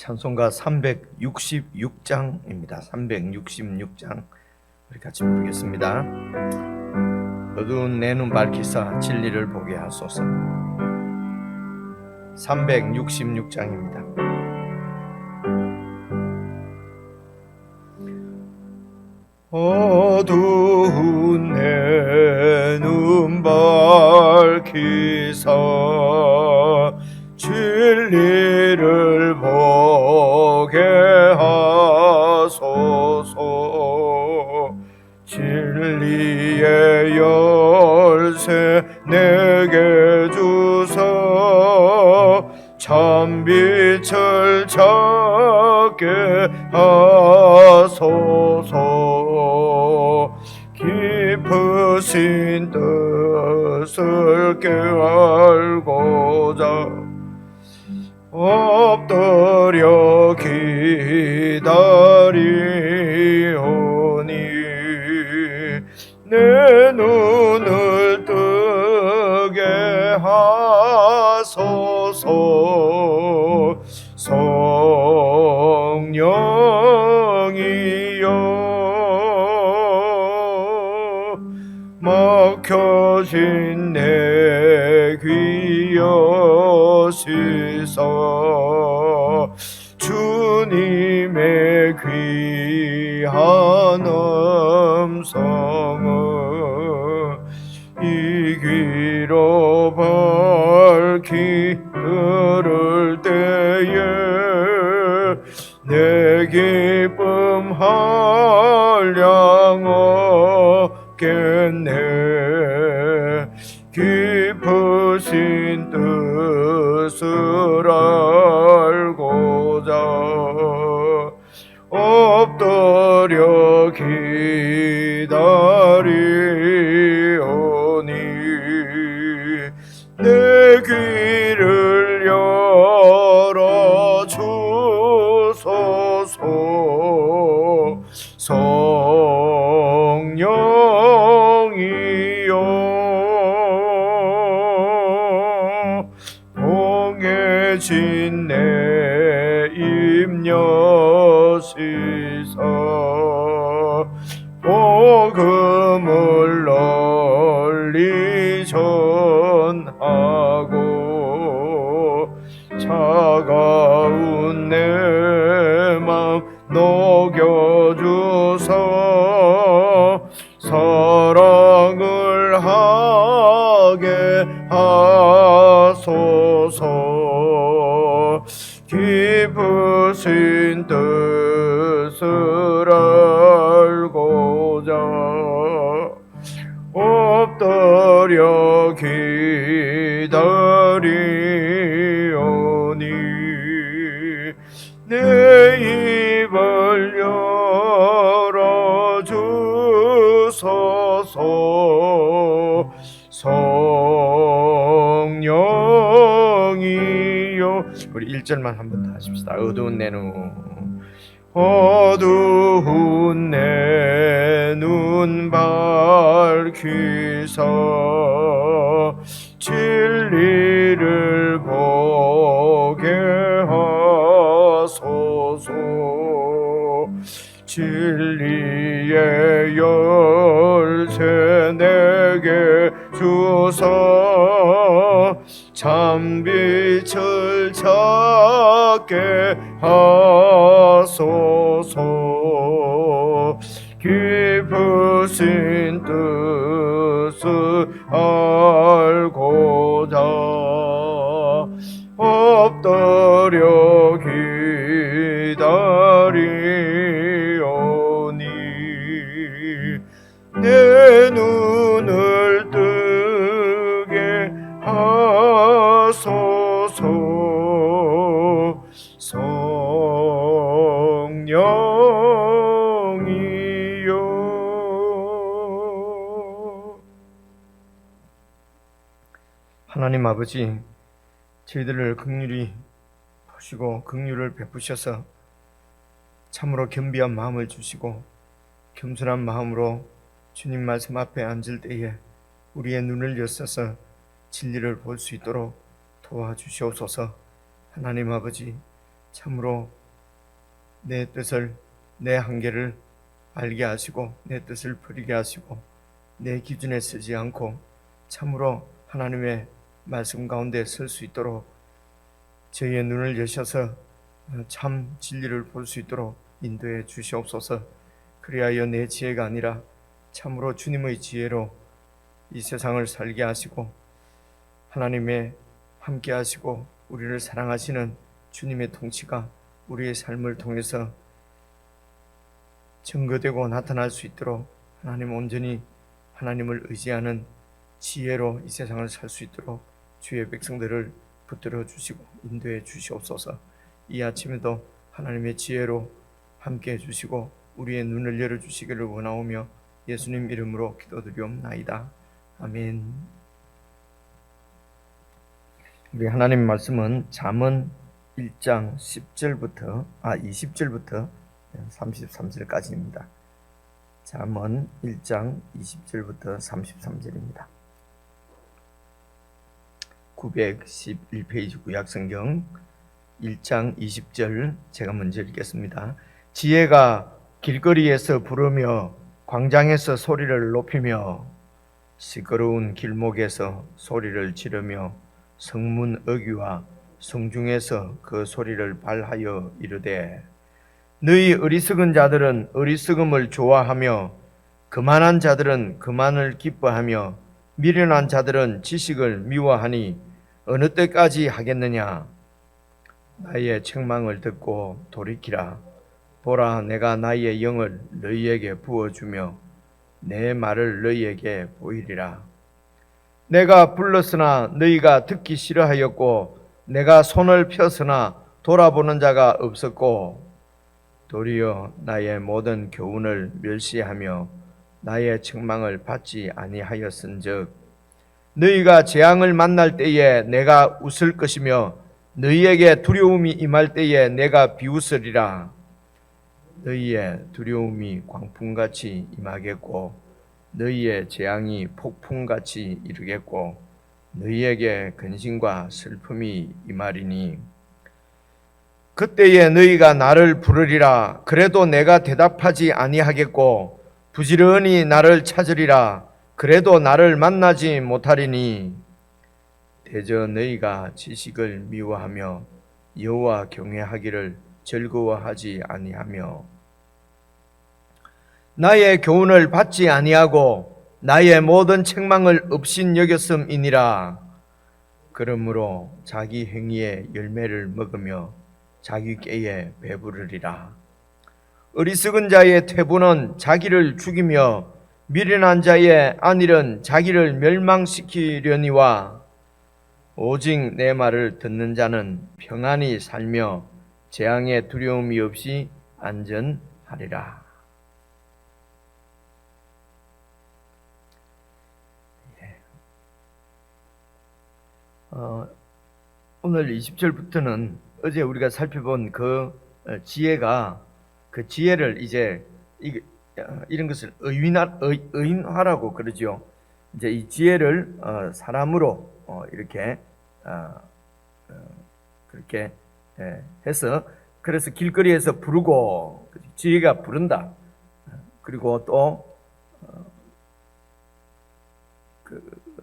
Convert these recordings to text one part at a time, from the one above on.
찬송가 366장입니다. 366장 우리 같이 부르겠습니다. 어두운 내 눈 밝히사 진리를 보게 하소서. 366장입니다. 어두운 내 눈 밝히사 진리를 보게 하소서. 진리의 열쇠 내게 주사 참빛을 찾게 하소서. 깊으신 뜻을 깨알고자 엎드려 기다리오니 내 눈을 뜨게 하소서. 성령이여 막혀진 내 귀 여시사 주님의 귀한 음성을 이 귀로 밝히 들을 때에 내 기쁨 한량 얻겠네. 깊으신 뜻을 알고자 엎드려 기다리오니 내 귀를 열어 주소서. 성령이여 봉해진 내 입 여시사 복음을 널리 전하고 차가운 내 맘 녹여주사 사랑을 하게 하소서. 깊으신 뜻을 알고자 엎드려 기다리오니 내 입을 열어주소서. 성령이여 우리 1절만 한 번 더 하십시다. 어두운 내 눈 어두운 내 눈 밝히사 진리를 보게 하소서. 진리의 열쇠 내게 주사 참빛을 찾게 하소서. 깊으신 뜻을 알고자 엎드려 기다리오니 내 눈을 뜨게 하소서. 성령이여 하나님 아버지, 저희들을 긍휼히 보시고 긍휼을 베푸셔서 참으로 겸비한 마음을 주시고 겸손한 마음으로 주님 말씀 앞에 앉을 때에 우리의 눈을 여셔서 진리를 볼 수 있도록 도와주시옵소서. 하나님 아버지, 참으로 내 뜻을, 내 한계를 알게 하시고 내 뜻을 버리게 하시고 내 기준에 쓰지 않고 참으로 하나님의 말씀 가운데 설 수 있도록 저희의 눈을 여셔서 참 진리를 볼 수 있도록 인도해 주시옵소서. 그리하여 내 지혜가 아니라 참으로 주님의 지혜로 이 세상을 살게 하시고 하나님의 함께 하시고 우리를 사랑하시는 주님의 통치가 우리의 삶을 통해서 증거되고 나타날 수 있도록 하나님 온전히 하나님을 의지하는 지혜로 이 세상을 살 수 있도록 주의 백성들을 붙들어 주시고 인도해 주시옵소서. 이 아침에도 하나님의 지혜로 함께 해주시고 우리의 눈을 열어주시기를 원하오며 예수님 이름으로 기도드리옵나이다. 아멘. 우리 하나님 말씀은 잠언 1장 20절부터 33절까지입니다. 잠언 1장 20절부터 33절입니다. 911페이지 구약성경 1장 20절 제가 먼저 읽겠습니다. 지혜가 길거리에서 부르며 광장에서 소리를 높이며 시끄러운 길목에서 소리를 지르며 성문 어귀와 성중에서 그 소리를 발하여 이르되 너희 어리석은 자들은 어리석음을 좋아하며 거만한 자들은 거만을 기뻐하며 미련한 자들은 지식을 미워하니 어느 때까지 하겠느냐. 나의 책망을 듣고 돌이키라. 보라, 내가 나의 영을 너희에게 부어주며 내 말을 너희에게 보이리라. 내가 불렀으나 너희가 듣기 싫어하였고 내가 손을 폈으나 돌아보는 자가 없었고 도리어 나의 모든 교훈을 멸시하며 나의 책망을 받지 아니하였은즉 너희가 재앙을 만날 때에 내가 웃을 것이며 너희에게 두려움이 임할 때에 내가 비웃으리라. 너희의 두려움이 광풍같이 임하겠고 너희의 재앙이 폭풍같이 이르겠고 너희에게 근심과 슬픔이 임하리니 그때에 너희가 나를 부르리라. 그래도 내가 대답하지 아니하겠고 부지런히 나를 찾으리라. 그래도 나를 만나지 못하리니 대저 너희가 지식을 미워하며 여호와 경외하기를 즐거워하지 아니하며 나의 교훈을 받지 아니하고 나의 모든 책망을 업신 여겼음이니라. 그러므로 자기 행위의 열매를 먹으며 자기 꾀에 배부르리라. 어리석은 자의 퇴보는 자기를 죽이며 미련한 자의 안일은 자기를 멸망시키려니와 오직 내 말을 듣는 자는 평안히 살며 재앙의 두려움이 없이 안전하리라. 오늘 20절부터는 어제 우리가 살펴본 그 지혜가 그 지혜를 이제 이런 것을 의인화라고 그러죠. 이제 이 지혜를 사람으로 이렇게 그렇게 해서 그래서 길거리에서 부르고 지혜가 부른다. 그리고 또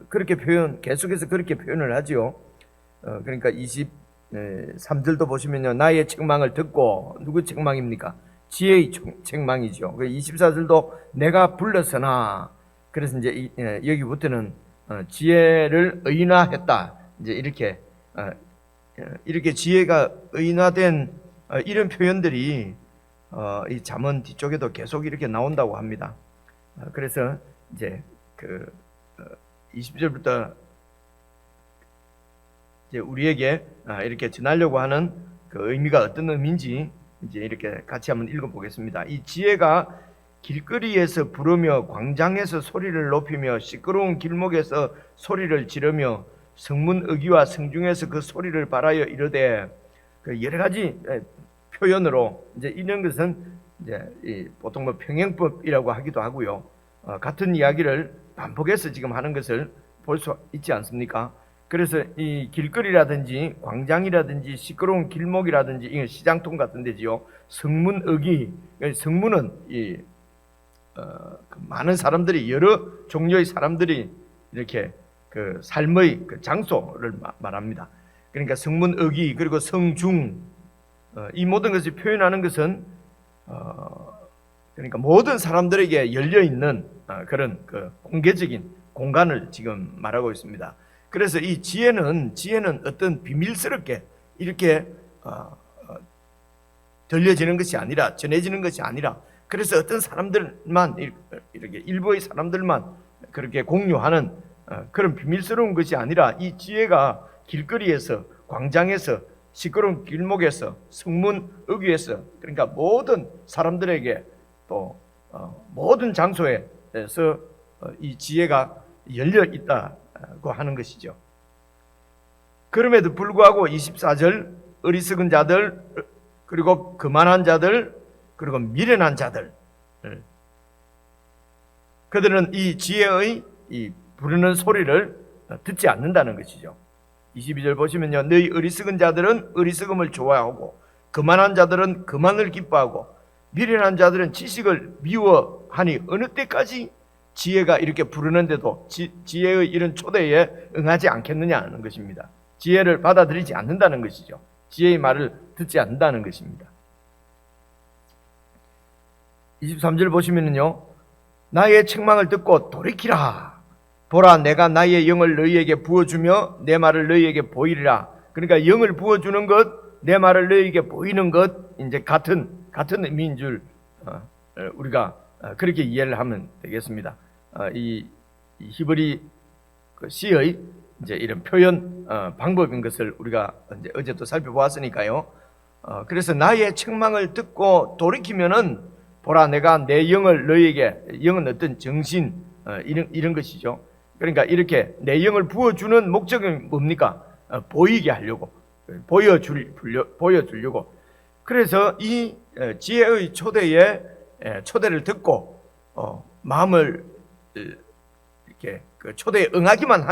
그렇게 계속해서 그렇게 표현을 하지요. 그러니까 23절도 보시면요. 나의 책망을 듣고 누구 책망입니까? 지혜의 책망이죠. 24절도 내가 불렀으나 그래서 이제 여기부터는 지혜를 의인화했다. 이제 이렇게 지혜가 의인화된 이런 표현들이 이 잠언 뒤쪽에도 계속 이렇게 나온다고 합니다. 그래서 이제 20절부터 이제 우리에게 이렇게 전하려고 하는 그 의미가 어떤 의미인지 이제 이렇게 같이 한번 읽어보겠습니다. 이 지혜가 길거리에서 부르며 광장에서 소리를 높이며 시끄러운 길목에서 소리를 지르며 성문 어귀와 성중에서 그 소리를 발하여 이르되 그 여러 가지 표현으로 이제 이런 것은 이제 보통 뭐 평행법이라고 하기도 하고요. 같은 이야기를 반복해서 지금 하는 것을 볼 수 있지 않습니까? 그래서 이 길거리라든지 광장이라든지 시끄러운 길목이라든지 이건 시장통 같은 데지요. 성문의기, 성문은 그 많은 사람들이, 여러 종류의 사람들이 이렇게 그 삶의 그 장소를 말합니다. 그러니까 성문의기, 그리고 성중, 이 모든 것을 표현하는 것은 그러니까 모든 사람들에게 열려 있는 그런 그 공개적인 공간을 지금 말하고 있습니다. 그래서 이 지혜는 어떤 비밀스럽게 이렇게 들려지는 것이 아니라, 전해지는 것이 아니라, 그래서 어떤 사람들만, 이렇게 일부의 사람들만 그렇게 공유하는 그런 비밀스러운 것이 아니라, 이 지혜가 길거리에서, 광장에서, 시끄러운 길목에서, 성문 의귀에서, 그러니까 모든 사람들에게, 또 모든 장소에서 이 지혜가 열려 있다고 하는 것이죠. 그럼에도 불구하고 24절, 어리석은 자들, 그리고 거만한 자들, 그리고 미련한 자들, 그들은 이 지혜의 이 부르는 소리를 듣지 않는다는 것이죠. 22절 보시면요, 너희 어리석은 자들은 어리석음을 좋아하고, 거만한 자들은 거만을 기뻐하고, 미련한 자들은 지식을 미워하니 어느 때까지 지혜가 이렇게 부르는데도 지혜의 이런 초대에 응하지 않겠느냐는 것입니다. 지혜를 받아들이지 않는다는 것이죠. 지혜의 말을 듣지 않는다는 것입니다. 23절 보시면요, 나의 책망을 듣고 돌이키라. 보라, 내가 나의 영을 너희에게 부어주며 내 말을 너희에게 보이리라. 그러니까 영을 부어주는 것, 내 말을 너희에게 보이는 것, 이제 같은 의미인 줄 우리가 그렇게 이해를 하면 되겠습니다. 이 히브리 시의 이제 이런 표현 방법인 것을 우리가 이제 어제도 살펴보았으니까요. 그래서 나의 책망을 듣고 돌이키면은, 보라, 내가 내 영을 너희에게, 영은 어떤 정신, 이런 것이죠. 그러니까 이렇게 내 영을 부어주는 목적이 뭡니까? 보이게 하려고, 보여주려고. 그래서 이 지혜의 초대를 듣고 마음을 이렇게 그 초대에 응하기만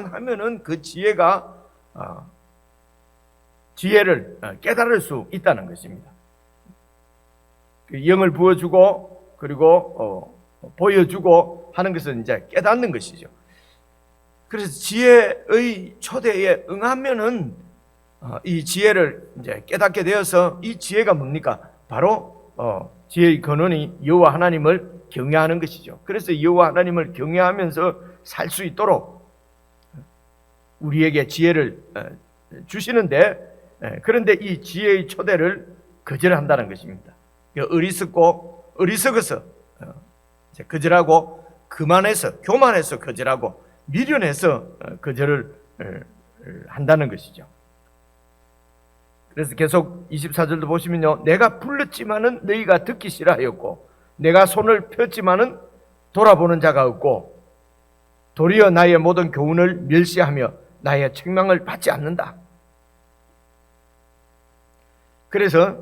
하면은 그 지혜가 지혜를 깨달을 수 있다는 것입니다. 그 영을 부어주고, 그리고 보여주고 하는 것은 이제 깨닫는 것이죠. 그래서 지혜의 초대에 응하면은 이 지혜를 이제 깨닫게 되어서, 이 지혜가 뭡니까? 바로 지혜의 근원이 여호와 하나님을 경외하는 것이죠. 그래서 여호와 하나님을 경외하면서 살 수 있도록 우리에게 지혜를 주시는데, 그런데 이 지혜의 초대를 거절한다는 것입니다. 어리석어서 거절하고, 교만해서 거절하고, 미련해서 거절을 한다는 것이죠. 그래서 계속 24절도 보시면요, 내가 불렀지만은 너희가 듣기 싫어하였고, 내가 손을 폈지만은 돌아보는 자가 없고, 도리어 나의 모든 교훈을 멸시하며 나의 책망을 받지 않는다. 그래서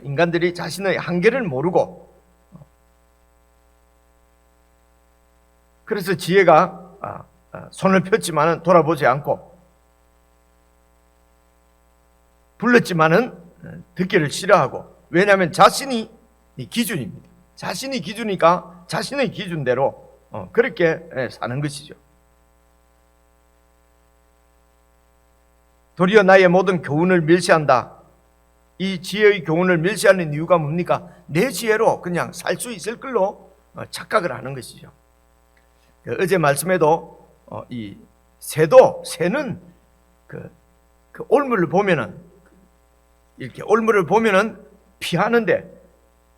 인간들이 자신의 한계를 모르고, 그래서 지혜가 손을 폈지만은 돌아보지 않고, 불렀지만은 듣기를 싫어하고, 왜냐하면 자신이 기준입니다. 자신이 기준이니까 자신의 기준대로 그렇게 사는 것이죠. 도리어 나의 모든 교훈을 멸시한다. 이 지혜의 교훈을 멸시하는 이유가 뭡니까? 내 지혜로 그냥 살 수 있을 걸로 착각을 하는 것이죠. 어제 말씀에도 이 새는 그 올물을 보면은, 이렇게 올물을 보면은 피하는데,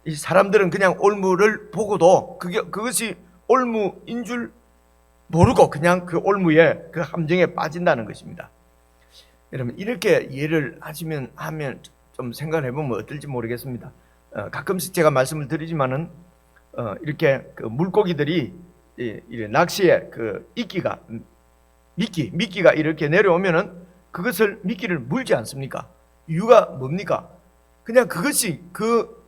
이 사람들은 그냥 올물을 보고도 그것이 올무인 줄 모르고 그냥 그 올무에, 그 함정에 빠진다는 것입니다. 여러분, 이렇게 이해를 하면 좀 생각을 해보면 어떨지 모르겠습니다. 가끔씩 제가 말씀을 드리지만은 이렇게 그 물고기들이 낚시에 그 미끼가 이렇게 내려오면은 그것을 미끼를 물지 않습니까? 이유가 뭡니까? 그냥 그것이 그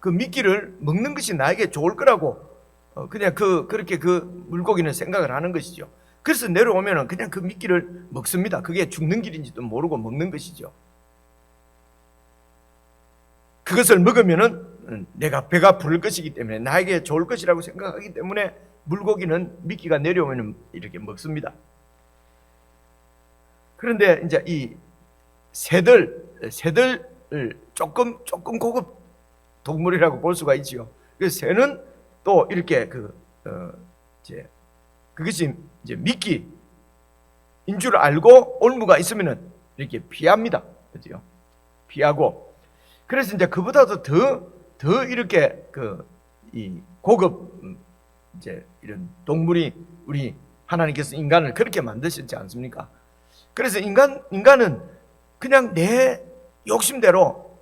미끼를 먹는 것이 나에게 좋을 거라고 그냥 그렇게 그 물고기는 생각을 하는 것이죠. 그래서 내려오면은 그냥 그 미끼를 먹습니다. 그게 죽는 길인지도 모르고 먹는 것이죠. 그것을 먹으면은 내가 배가 부를 것이기 때문에, 나에게 좋을 것이라고 생각하기 때문에 물고기는 미끼가 내려오면 이렇게 먹습니다. 그런데 이제 이 새들을 조금 고급 동물이라고 볼 수가 있지요. 그래서 새는 또 이렇게 그것이 이제 미끼인 줄 알고 올무가 있으면은 이렇게 피합니다. 그죠? 피하고. 그래서 이제 그보다도 더 이렇게 이 고급 이제 이런 동물이, 우리 하나님께서 인간을 그렇게 만드셨지 않습니까? 그래서 인간은 그냥 내 욕심대로,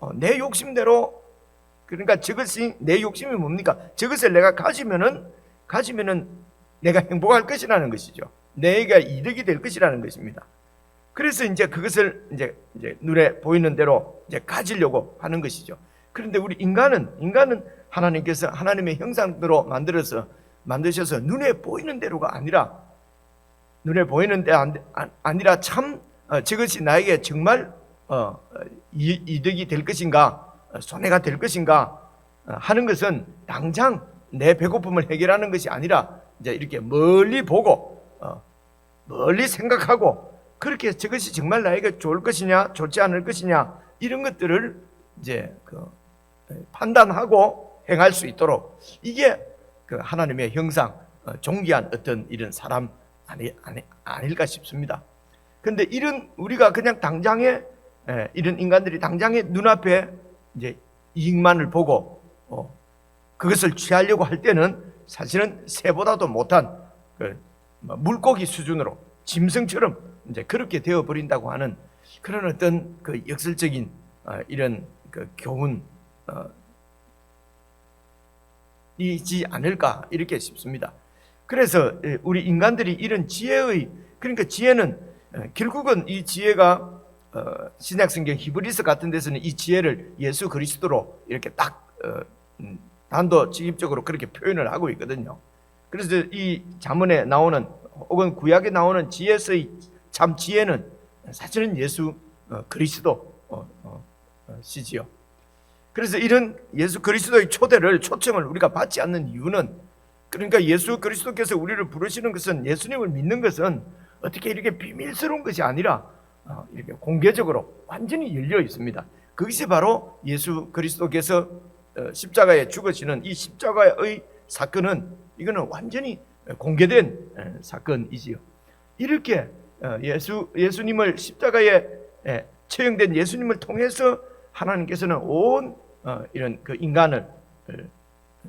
그러니까 저것이, 내 욕심이 뭡니까? 저것을 내가 가지면은 내가 행복할 것이라는 것이죠. 내가 이득이 될 것이라는 것입니다. 그래서 이제 그것을 이제 눈에 보이는 대로 이제 가지려고 하는 것이죠. 그런데 우리 인간은 하나님께서 하나님의 형상대로 만드셔서 눈에 보이는 대로가 아니라, 아니라 참 저것이 나에게 정말 이득이 될 것인가, 손해가 될 것인가 하는 것은 당장 내 배고픔을 해결하는 것이 아니라 이제 이렇게 멀리 보고 멀리 생각하고, 그렇게 저것이 정말 나에게 좋을 것이냐 좋지 않을 것이냐 이런 것들을 이제 판단하고 행할 수 있도록, 이게 하나님의 형상, 존귀한 어떤 이런 사람 아닐까 싶습니다. 그런데 이런 우리가 그냥 당장에, 이런 인간들이 당장에 눈앞에 이제 이익만을 보고 그것을 취하려고 할 때는 사실은 새보다도 못한 물고기 수준으로, 짐승처럼 이제 그렇게 되어 버린다고 하는 그런 어떤 역설적인 이런 교훈 이지 않을까 이렇게 싶습니다. 그래서 우리 인간들이 이런 지혜의, 그러니까 지혜는 결국은 이 지혜가 신약성경 히브리서 같은 데서는 이 지혜를 예수 그리스도로 이렇게 딱 단도직입적으로 그렇게 표현을 하고 있거든요. 그래서 이 잠언에 나오는 혹은 구약에 나오는 지혜의 참 지혜는 사실은 예수 그리스도 시지요. 그래서 이런 예수 그리스도의 초청을 우리가 받지 않는 이유는, 그러니까 예수 그리스도께서 우리를 부르시는 것은, 예수님을 믿는 것은 어떻게 이렇게 비밀스러운 것이 아니라 이렇게 공개적으로 완전히 열려 있습니다. 그것이 바로 예수 그리스도께서 십자가에 죽으시는 이 십자가의 사건은, 이거는 완전히 공개된 사건이지요. 이렇게 예수님을, 십자가에 처형된 예수님을 통해서 하나님께서는 온 이런 인간을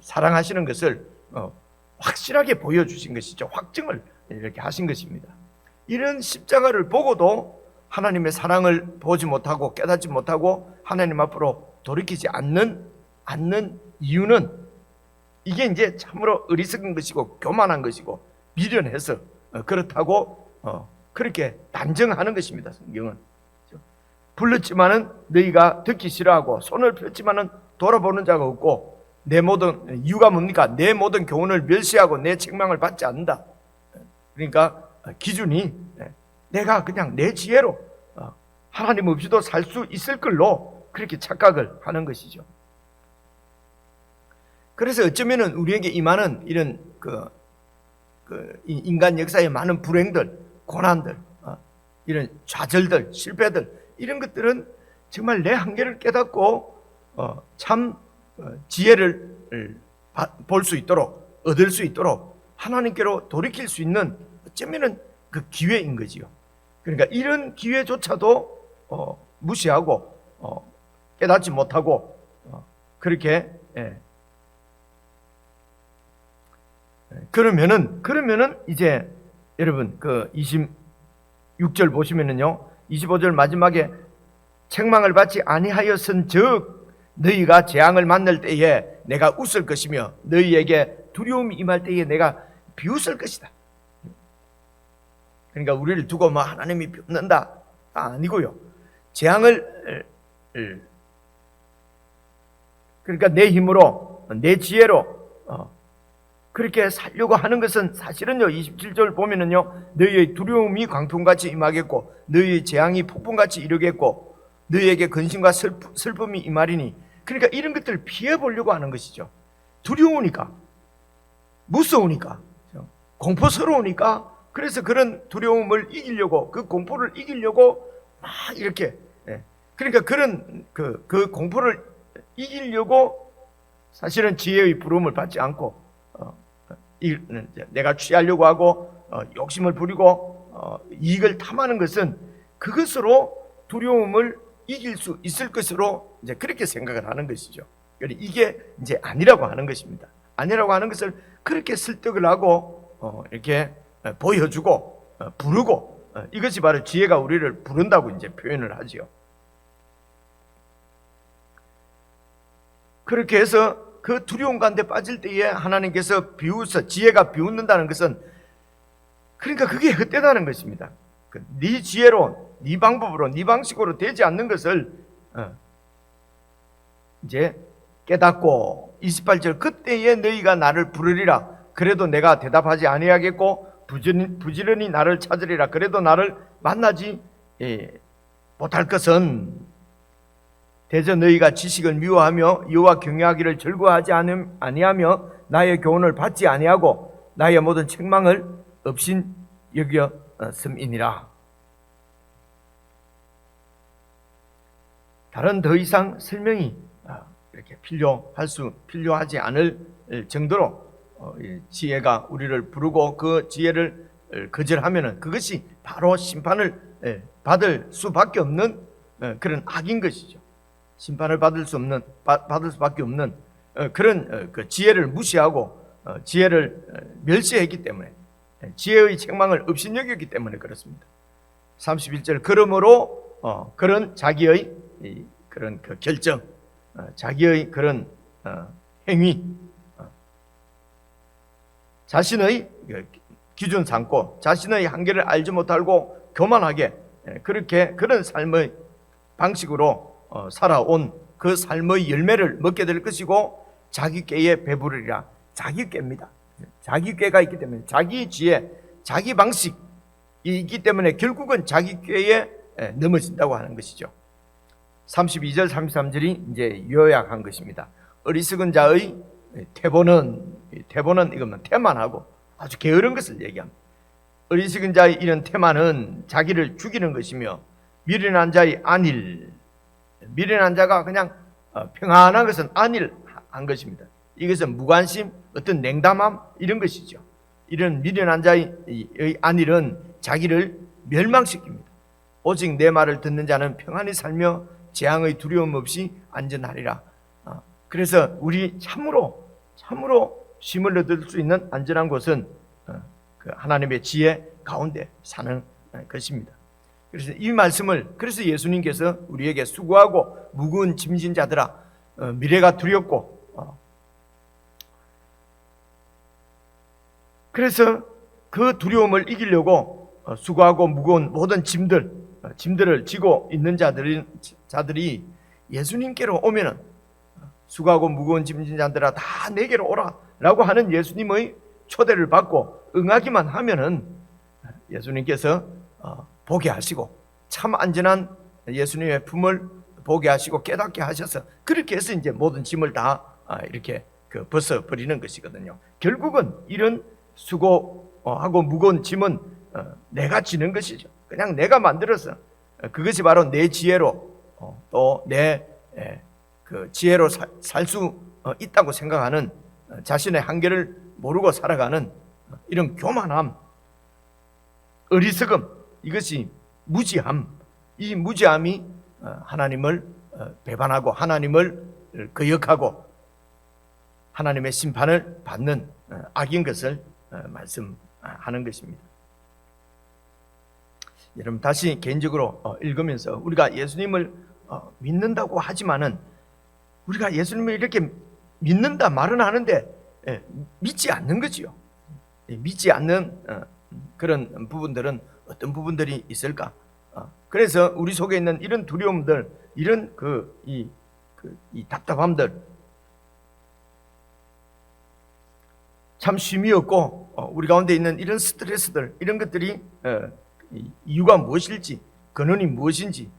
사랑하시는 것을 확실하게 보여주신 것이죠. 확증을 이렇게 하신 것입니다. 이런 십자가를 보고도 하나님의 사랑을 보지 못하고 깨닫지 못하고 하나님 앞으로 돌이키지 않는 이유는, 이게 이제 참으로 어리석은 것이고 교만한 것이고 미련해서 그렇다고 그렇게 단정하는 것입니다. 성경은 불렀지만은 너희가 듣기 싫어하고 손을 폈지만은 돌아보는 자가 없고, 내 모든 이유가 뭡니까? 내 모든 교훈을 멸시하고 내 책망을 받지 않는다. 그러니까 기준이 내가 그냥 내 지혜로 하나님 없이도 살 수 있을 걸로 그렇게 착각을 하는 것이죠. 그래서 어쩌면은 우리에게 임하는 이런 인간 역사의 많은 불행들, 고난들, 이런 좌절들, 실패들, 이런 것들은 정말 내 한계를 깨닫고 참 지혜를 볼 수 있도록, 얻을 수 있도록 하나님께로 돌이킬 수 있는 어쩌면은 그 기회인 거지요. 그러니까 이런 기회조차도 무시하고 깨닫지 못하고 그렇게 그러면은 이제 여러분 26절 보시면은요, 25절 마지막에 책망을 받지 아니하였은즉 너희가 재앙을 만날 때에 내가 웃을 것이며 너희에게 두려움이 임할 때에 내가 비웃을 것이다. 그러니까 우리를 두고 하나님이 비웃는다 아니고요, 재앙을 그러니까 내 힘으로 내 지혜로 그렇게 살려고 하는 것은 사실은요, 27절 보면은요, 너희의 두려움이 광풍같이 임하겠고 너희의 재앙이 폭풍같이 이르겠고 너희에게 근심과 슬픔이 임하리니, 그러니까 이런 것들을 피해 보려고 하는 것이죠. 두려우니까, 무서우니까, 공포스러우니까, 그래서 그런 두려움을 이기려고, 그 공포를 이기려고 막 이렇게, 그러니까 그런 그 공포를 이기려고 사실은 지혜의 부름을 받지 않고 내가 취하려고 하고 욕심을 부리고 이익을 탐하는 것은 그것으로 두려움을 이길 수 있을 것으로 이제 그렇게 생각을 하는 것이죠. 이게 이제 아니라고 하는 것입니다. 아니라고 하는 것을 그렇게 설득을 하고 이렇게 보여주고 부르고, 이것이 바로 지혜가 우리를 부른다고 이제 표현을 하지요. 그렇게 해서 그 두려움 가운데 빠질 때에 하나님께서 비웃어, 지혜가 비웃는다는 것은, 그러니까 그게 헛되다는 것입니다. 네 지혜로, 네 방법으로, 네 방식으로 되지 않는 것을 이제 깨닫고, 28절 그때에 너희가 나를 부르리라. 그래도 내가 대답하지 아니하겠고 부지런히 나를 찾으리라. 그래도 나를 만나지 못할 것은, 대저 너희가 지식을 미워하며 여호와 경외하기를 즐거워하지 아니하며 나의 교훈을 받지 아니하고 나의 모든 책망을 없인 여겼음이니라. 다른 더 이상 설명이 이렇게 필요하지 않을 정도로 지혜가 우리를 부르고 그 지혜를 거절하면은 그것이 바로 심판을 받을 수밖에 없는 그런 악인 것이죠. 심판을 받을 수밖에 없는 그런 그 지혜를 무시하고 지혜를 멸시했기 때문에, 지혜의 책망을 업신여겼기 때문에 그렇습니다. 31절 그러므로 그런 자기의 그런 그 결정, 자기의 그런 행위, 자신의 기준 삼고 자신의 한계를 알지 못하고 교만하게 그렇게 그런 삶의 방식으로 살아온 그 삶의 열매를 먹게 될 것이고 자기 꾀에 배부르리라. 자기 꾀입니다. 자기 꾀가 있기 때문에, 자기 지혜, 자기 방식이 있기 때문에 결국은 자기 꾀에 넘어진다고 하는 것이죠. 32절 33절이 이제 요약한 것입니다. 어리석은 자의 태보는 이거면 태만하고 아주 게으른 것을 얘기합니다. 어리석은 자의 이런 태만은 자기를 죽이는 것이며 미련한 자의 안일, 미련한 자가 그냥 평안한 것은 안일한 것입니다. 이것은 무관심, 어떤 냉담함, 이런 것이죠. 이런 미련한 자의 안일은 자기를 멸망시킵니다. 오직 내 말을 듣는 자는 평안히 살며 재앙의 두려움 없이 안전하리라. 그래서 우리 참으로 쉼을 얻을 수 있는 안전한 곳은 그 하나님의 지혜 가운데 사는 것입니다. 그래서 이 말씀을, 그래서 예수님께서 우리에게 수고하고 무거운 짐진 자들아, 미래가 두렵고, 그래서 그 두려움을 이기려고 수고하고 무거운 모든 짐들을 지고 있는 자들이 예수님께로 오면은, 수고하고 무거운 짐진 자들아 다 내게로 오라 라고 하는 예수님의 초대를 받고 응하기만 하면은 예수님께서 보게 하시고, 참 안전한 예수님의 품을 보게 하시고 깨닫게 하셔서, 그렇게 해서 이제 모든 짐을 다 이렇게 벗어버리는 것이거든요. 결국은 이런 수고하고 무거운 짐은 내가 지는 것이죠. 그냥 내가 만들어서, 그것이 바로 내 지혜로 또 내 그 지혜로 살 수 있다고 생각하는, 자신의 한계를 모르고 살아가는 이런 교만함, 어리석음, 이것이 무지함, 이 무지함이 하나님을 배반하고 하나님을 거역하고 하나님의 심판을 받는 악인 것을 말씀하는 것입니다. 여러분, 다시 개인적으로 읽으면서 우리가 예수님을 믿는다고 하지만은, 우리가 예수님을 이렇게 믿는다 말은 하는데 믿지 않는 거지요. 믿지 않는 그런 부분들은 어떤 부분들이 있을까? 그래서 우리 속에 있는 이런 두려움들, 이런 이 답답함들, 참 쉼이 없고 우리 가운데 있는 이런 스트레스들, 이런 것들이 이유가 무엇일지, 근원이 무엇인지,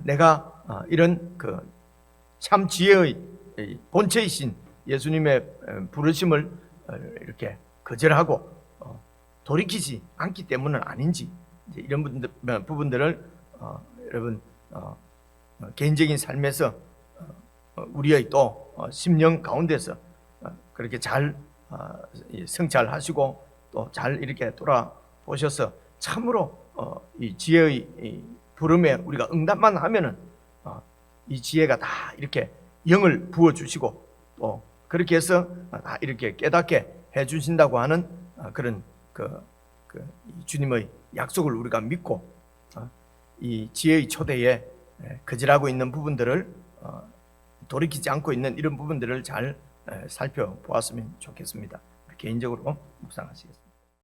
내가 이런 그 참 지혜의 본체이신 예수님의 부르심을 이렇게 거절하고 돌이키지 않기 때문은 아닌지, 이런 부분들을 여러분 개인적인 삶에서 우리의 또 심령 가운데서 그렇게 잘 성찰하시고 또 잘 이렇게 돌아보셔서 참으로 이 지혜의 부름에 우리가 응답만 하면은 이 지혜가 다 이렇게 영을 부어주시고 또 그렇게 해서 다 이렇게 깨닫게 해주신다고 하는 그런 주님의 약속을 우리가 믿고 이 지혜의 초대에 거절하고 있는 부분들을 돌이키지 않고 있는 이런 부분들을 잘 살펴보았으면 좋겠습니다. 개인적으로 묵상하시겠습니다.